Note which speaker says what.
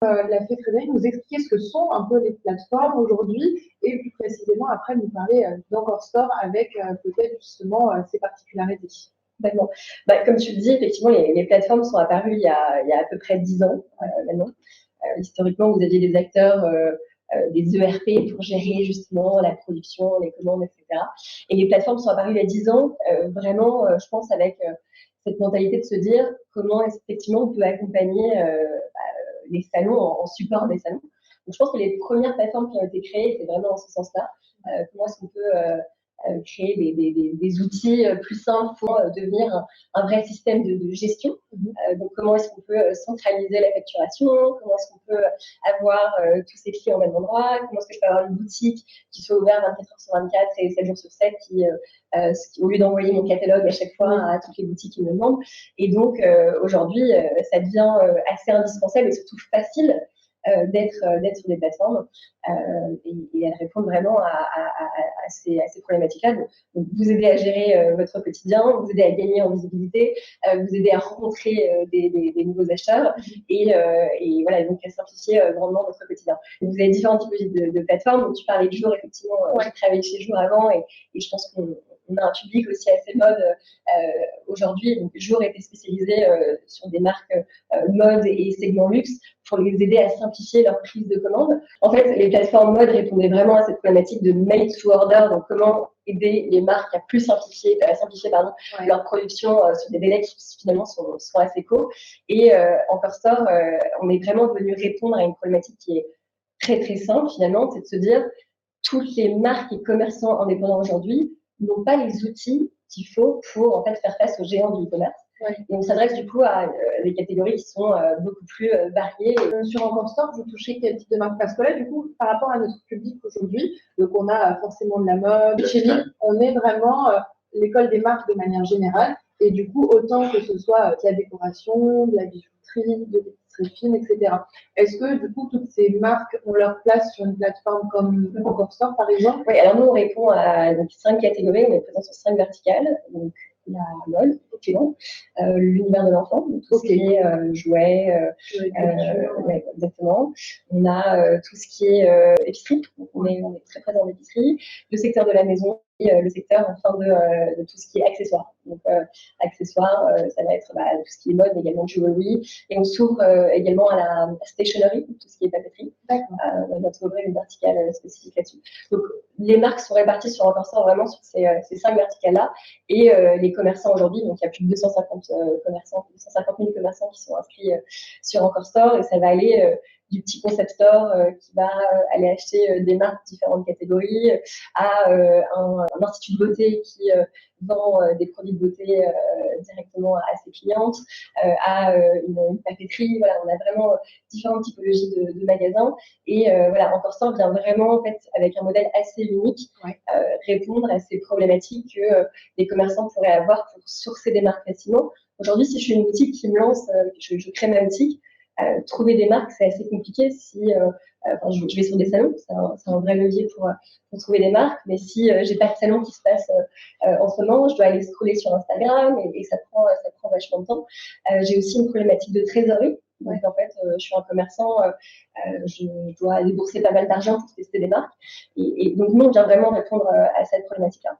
Speaker 1: l'a fait Frédéric, nous expliquer ce que sont un peu les plateformes aujourd'hui et plus précisément après nous parler d'Encore Store avec peut-être justement ses particularités.
Speaker 2: Complètement. Comme tu le dis, effectivement, les plateformes sont apparues il y a à peu près 10 ans maintenant. Historiquement, vous aviez des acteurs, des ERP pour gérer justement la production, les commandes, etc. Et les plateformes sont apparues il y a 10 ans, vraiment, je pense, avec cette mentalité de se dire comment effectivement on peut accompagner les salons en support des salons. Donc, je pense que les premières plateformes qui ont été créées, c'est vraiment dans ce sens-là. Comment est-ce qu'on peut créer des outils plus simples pour devenir un vrai système de gestion. Donc, comment est-ce qu'on peut centraliser la facturation? Comment est-ce qu'on peut avoir tous ces clients au même endroit? Comment est-ce que je peux avoir une boutique qui soit ouverte 24 heures sur 24 et 7 jours sur 7 qui, au lieu d'envoyer mon catalogue à chaque fois à toutes les boutiques qui me demandent. Et donc, aujourd'hui, ça devient assez indispensable et surtout facile d'être sur des plateformes et elles répondent vraiment à ces problématiques-là. Donc, vous aider à gérer votre quotidien, vous aider à gagner en visibilité, vous aider à rencontrer des nouveaux acheteurs et voilà, donc à simplifier grandement votre quotidien. Donc, vous avez différents types de plateformes. Donc, tu parlais de Jour, effectivement, j'ai travaillé chez Jour avant et je pense qu'on a un public aussi assez mode aujourd'hui. Donc, Jour était spécialisé sur des marques mode et segment luxe pour les aider à simplifier leur prise de commande. En fait, les plateformes mode répondaient vraiment à cette problématique de made to order, donc comment aider les marques à simplifier leur production sur des délais qui finalement sont assez courts. Et Encore Store, on est vraiment venu répondre à une problématique qui est très très simple finalement, c'est de se dire toutes les marques et commerçants indépendants aujourd'hui n'ont pas les outils qu'il faut pour en fait faire face aux géants du e-commerce. Et on s'adresse du coup à des catégories qui sont beaucoup plus variées.
Speaker 1: Sur Encore Store, vous touchez quel type de marque? Parce que là, du coup, par rapport à notre public aujourd'hui, donc on a forcément de la mode, chez nous, on est vraiment l'école des marques de manière générale. Et du coup, autant que ce soit de la décoration, de la bijouterie, de l'épicerie fine, etc. Est-ce que du coup, toutes ces marques ont leur place sur une plateforme comme Encore Store, par exemple?
Speaker 2: Oui, alors nous, on répond à donc, 5 catégories. On est présent sur 5 verticales. Donc, la mode, l'univers de l'enfant, tout ce qui est jouets, exactement. On a tout ce qui est épicerie, on est très présent en épicerie, le secteur de la maison et le secteur enfin de tout ce qui est accessoires. Donc accessoires, ça va être tout ce qui est mode, mais également jewelry, et on s'ouvre également à la stationery, tout ce qui est papeterie. On va bientôt ouvrir une verticale spécifique là-dessus. Donc les marques sont réparties sur Encore Store vraiment sur ces 5 verticales-là, et les commerçants aujourd'hui, donc il y a plus de 250 000 commerçants qui sont inscrits sur Encore Store, et ça va aller du petit concept store qui va aller acheter des marques de différentes catégories à un institut de beauté qui vend des produits de beauté directement à ses clientes, à une papeterie. Voilà, on a vraiment différentes typologies de magasins, et voilà, Encore Store vient vraiment en fait avec un modèle assez unique répondre à ces problématiques que les commerçants pourraient avoir pour sourcer des marques facilement. Aujourd'hui, si je suis une boutique qui me lance, je crée ma boutique, trouver des marques, c'est assez compliqué. Si je vais sur des salons, c'est un vrai levier pour trouver des marques, mais si j'ai pas de salon qui se passe en ce moment, je dois aller scroller sur Instagram et ça prend vachement de temps. J'ai aussi une problématique de trésorerie. Donc en fait, je suis un commerçant, je dois débourser pas mal d'argent pour tester des marques, et donc nous on vient vraiment répondre à cette problématique-là.